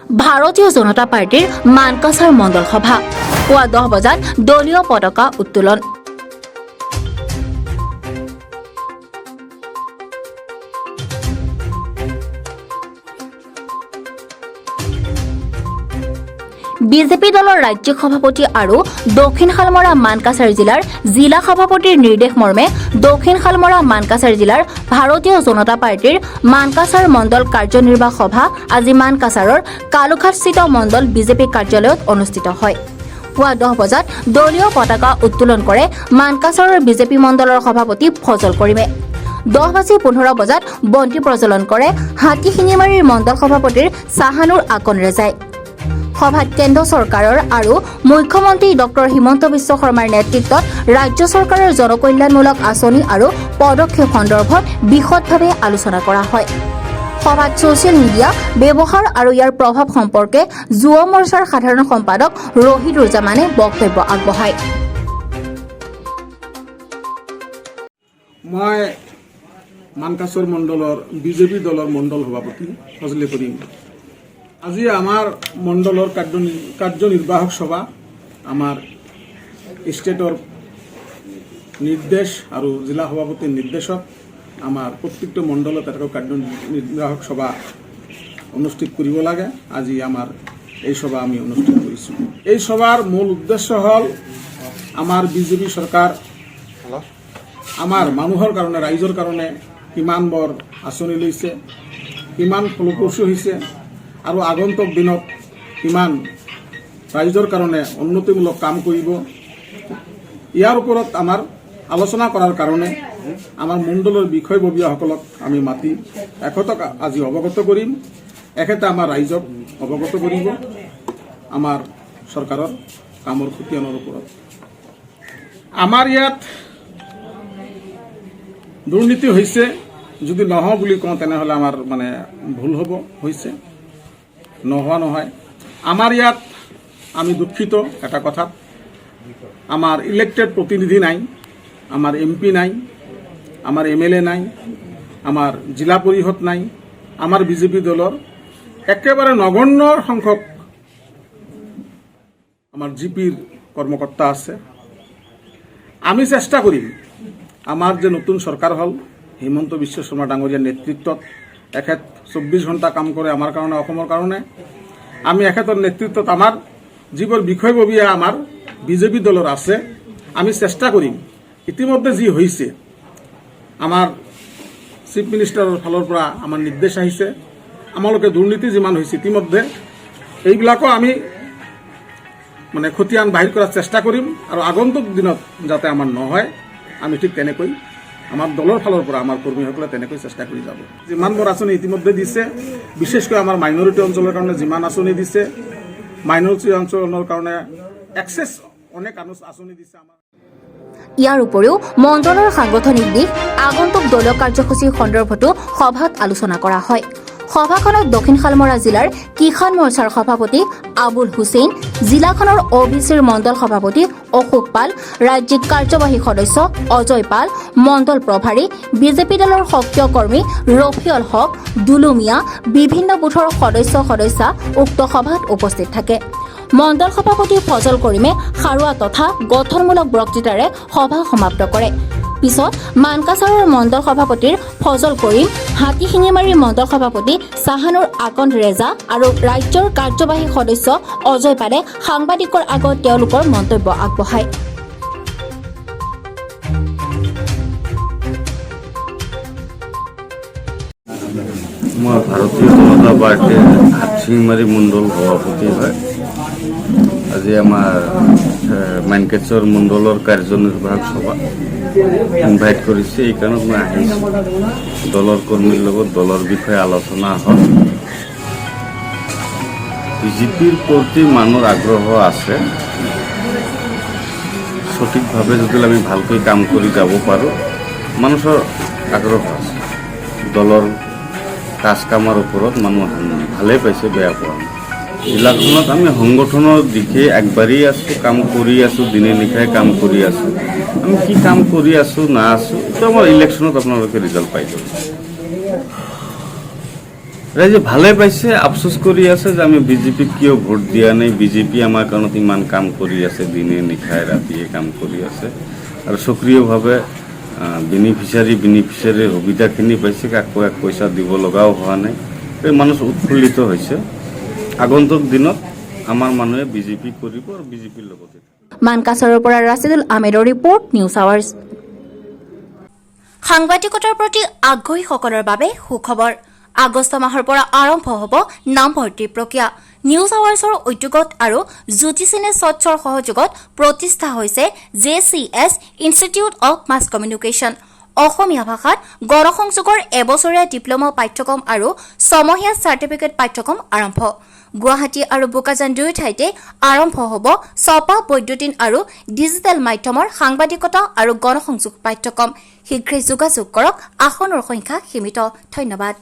ভাৰতীয় জনতা পাৰ্টিৰ মানকাছাৰ মণ্ডল সভা পুৱা 10 বজাত দলীয় পতাকা উত্তোলন। বিজেপি দলৰ ৰাজ্যিক সভাপতি আৰু দক্ষিণ শালমৰা মানকাছাৰ জিলাৰ জিলা সভাপতিৰ নিৰ্দেশ মৰ্মে দক্ষিণ শালমৰা মানকাছাৰ জিলাৰ ভাৰতীয় জনতা পাৰ্টিৰ মানকাছাৰ মণ্ডল কাৰ্যনিৰ্বাহক সভা আজি মানকাছাৰৰ কালুখাটস্থিত মণ্ডল বিজেপি কাৰ্যালয়ত অনুষ্ঠিত হয়। পুৱা 10 বজাত দলীয় পতাকা উত্তোলন কৰে মানকাছাৰৰ বিজেপি মণ্ডলৰ সভাপতি ফজল কৰিমে। 10:15 বজাত বন্তি প্ৰজ্বলন কৰে হাতীশিঙিমাৰীৰ মণ্ডল সভাপতিৰ চাহানুৰ আকন ৰেজাই। সভাত কেন্দ্ৰ চৰকাৰৰ আৰু মুখ্যমন্ত্ৰী ডক্টৰ হিমন্ত বিশ্ব শৰ্মাৰ নেতৃত্বত ৰাজ্য চৰকাৰৰ জনকল্যাণমূলক আঁচনি আৰু পদক্ষেপ সন্দৰ্ভত বিশদভাৱে আলোচনা কৰা হয়। সভাত ছচিয়েল মিডিয়া ব্যৱহাৰ আৰু ইয়াৰ প্ৰভাৱ সম্পৰ্কে যুৱ মৰ্চাৰ সাধাৰণ সম্পাদক ৰহিদুজ্জামানে বক্তব্য আগবঢ়ায়। মই মানকাছাৰ মণ্ডলৰ বিজেপি দলৰ মণ্ডল সভাপতি ফজলে কৰিম। আজি আমাৰ মণ্ডলৰ কাৰ্যনিৰ্বাহক সভা আমাৰ ষ্টেটৰ নিৰ্দেশ আৰু জিলা সভাপতিৰ নিৰ্দেশত আমাৰ প্ৰত্যেকটো মণ্ডলত এটা কাৰ্যনিৰ্বাহক সভা অনুষ্ঠিত কৰিব লাগে। আজি আমাৰ এই সভা আমি অনুষ্ঠিত কৰিছোঁ। এই সভাৰ মূল উদ্দেশ্য হ'ল আমাৰ বিজেপি চৰকাৰ আমাৰ মানুহৰ কাৰণে ৰাইজৰ কাৰণে কিমান বৰ আঁচনি লৈছে, কিমান ফলপ্ৰসূ হৈছে আৰু আগন্তুক দিনত কিমান ৰাইজৰ কাৰণে উন্নতিমূলক কাম কৰিব, ইয়াৰ ওপৰত আমাৰ আলোচনা কৰাৰ কাৰণে আমাৰ মণ্ডলৰ বিষয়ববীয়াসকলক আমি মাতি এখেতক আজি অৱগত কৰিম। এখেতে আমাৰ ৰাইজক অৱগত কৰিব আমাৰ চৰকাৰৰ কামৰ খতিয়ানৰ ওপৰত। আমাৰ ইয়াত দুৰ্নীতি হৈছে, যদি নহয় বুলি কওঁ তেনেহ'লে আমাৰ ভুল হ'ব, হৈছে নোহোৱা নহয়। আমাৰ ইয়াত আমি দুখিত এটা কথাত, আমাৰ ইলেক্টেড প্ৰতিনিধি নাই, আমাৰ MP নাই, আমাৰ MLA নাই, আমাৰ জিলা পৰিষদ নাই, আমাৰ বিজেপি দলৰ একেবাৰে নগণ্য সংখ্যক আমাৰ GPৰ কৰ্মকৰ্তা আছে। আমি চেষ্টা কৰিম আমাৰ যে নতুন চৰকাৰ হ'ল হিমন্ত বিশ্ব শৰ্মা ডাঙৰীয়াৰ নেতৃত্বত, এখেত 24 ঘণ্টা কাম কৰে আমাৰ কাৰণে, অসমৰ কাৰণে। আমি এখেতৰ নেতৃত্বত আমাৰ যিবোৰ বিষয়ববীয়া আমাৰ বিজেপি দলৰ আছে, আমি চেষ্টা কৰিম ইতিমধ্যে যি হৈছে আমাৰ চিফ মিনিষ্টাৰৰ ফালৰ পৰা আমাৰ নিৰ্দেশ আহিছে, আমালোকে দুৰ্নীতি যিমান হৈছে ইতিমধ্যে এইবিলাকো আমি খতিয়ান বাহিৰ কৰাৰ চেষ্টা কৰিম আৰু আগন্তুক দিনত যাতে আমাৰ নহয়, আমি ঠিক তেনেকৈ আমাৰ দলৰ ফালৰ পৰা আমাৰ কৰ্মীসকলে তেনেকৈ চেষ্টা কৰি যাব। যিমানবোৰ আঁচনি ইতিমধ্যে দিছে, বিশেষকৈ আমাৰ মাইনৰিটি অঞ্চলৰ কাৰণে যিমান আঁচনি দিছে, মাইনৰিটি অঞ্চলৰ কাৰণে এক্সেছ অনেক আঁচনি দিছে আমাৰ। ইয়াৰ উপৰিও মণ্ডলৰ সাংগঠনিক দিশ, আগন্তুক দলীয় কাৰ্যসূচী সন্দৰ্ভতো সভাত আলোচনা কৰা হয়। সভাখনত দক্ষিণ শালমৰা জিলাৰ কিষাণ মৰ্চাৰ সভাপতি আবুল হুছেইন, জিলাখনৰ OBCৰ মণ্ডল সভাপতি অশোক পাল, ৰাজ্যিক কাৰ্যবাহী সদস্য অজয় পাল, মণ্ডল প্ৰভাৰী বিজেপি দলৰ সক্ৰিয় কৰ্মী ৰফিউল হক, দুলু মিয়া, বিভিন্ন বুথৰ সদস্যা উক্ত সভাত উপস্থিত থাকে। মণ্ডল সভাপতি ফজল কৰিমে সাৰুৱা তথা গঠনমূলক বক্তৃতাৰে সভা সমাপ্ত কৰে। পিছত মানকাছাৰৰ মণ্ডল সভাপতিৰ ফজল কৰিম, হাতীশিঙিমাৰীৰ মণ্ডল সভাপতি চাহানুৰ আকন ৰেজা আৰু ৰাজ্যৰ কাৰ্যবাহী সদস্য অজয় পালে সাংবাদিকৰ আগত তেওঁলোকৰ মন্তব্য আগবঢ়ায়। মই ভাৰতীয় জনতা পাৰ্টিৰ হাতীশিঙিমাৰী মণ্ডল সভাপতি হয়। আজি আমাৰ মানকাছাৰ মণ্ডলৰ কাৰ্যনিৰ্বাহক সভা ইনভাইট কৰিছে, এই কাৰণত মই আহিছোঁ। দলৰ কৰ্মীৰ লগত দলৰ বিষয়ে আলোচনা হ'ল। বিজেপিৰ প্ৰতি মানুহৰ আগ্ৰহ আছে, সঠিকভাৱে যদি আমি ভালকৈ কাম কৰি যাব পাৰোঁ, মানুহৰ আগ্ৰহ আছে। দলৰ কাজ কামৰ ওপৰত মানুহ ভালেই পাইছে, বেয়া পোৱা নাই। জিলাখনত আমি সংগঠনৰ দিশে আগবাঢ়ি আছোঁ, কাম কৰি আছোঁ, দিনে নিশাই কাম কৰি আছোঁ। আমি কি কাম কৰি আছোঁ না আছোঁ, এইটো আমাৰ ইলেকশ্যনত আপোনালোকে ৰিজাল্ট পাই যাব। ৰাইজে ভালে পাইছে, আফচোচ কৰি আছে যে আমি বিজেপিক কিয় ভোট দিয়া নাই। বিজেপি আমাৰ কাৰণত ইমান কাম কৰি আছে, দিনে নিশাই ৰাতিয়ে কাম কৰি আছে আৰু সক্ৰিয়ভাৱে বেনিফিচিয়াৰীৰ সুবিধাখিনি পাইছে, কাকো এক পইচা দিব লগাও হোৱা নাই। এই মানুহ উৎফুল্লিত হৈছে। আগন্তুক দিনত আমাৰ মানুহে বিজেপি কৰিব আৰু বিজেপিৰ লগতে। মানকাছৰৰ পৰা ৰাছিদুল আহমেদৰ ৰিপৰ্ট, নিউজ আৱাৰ্ছ। সাংবাদিকতাৰ প্ৰতি আগ্ৰহীসকলৰ বাবে সুখবৰ। আগষ্ট মাহৰ পৰা আৰম্ভ হ'ব নামভৰ্তিৰ প্ৰক্ৰিয়া। নিউজ আৱাৰ্ছৰ উদ্যোগত আৰু জ্যোতি চিনে স্বচ্ছৰ সহযোগত প্ৰতিষ্ঠা হৈছে JCS institute of mass communication. Asamiya ভাষাত গণসংযোগৰ এবছৰীয়া ডিপ্ল'মা পাঠ্যক্ৰম আৰু ছমহীয়া চাৰ্টিফিকেট পাঠ্যক্ৰম আৰম্ভ। গুৱাহাটী আৰু বোকাজান দুয়ো ঠাইতে আৰম্ভ হ'ব ছপা, বৈদ্যুতিন আৰু ডিজিটেল মাধ্যমৰ সাংবাদিকতা আৰু গণসংযোগ পাঠ্যক্ৰম। শীঘ্ৰেই যোগাযোগ কৰক, আসনৰ সংখ্যা সীমিত। ধন্যবাদ।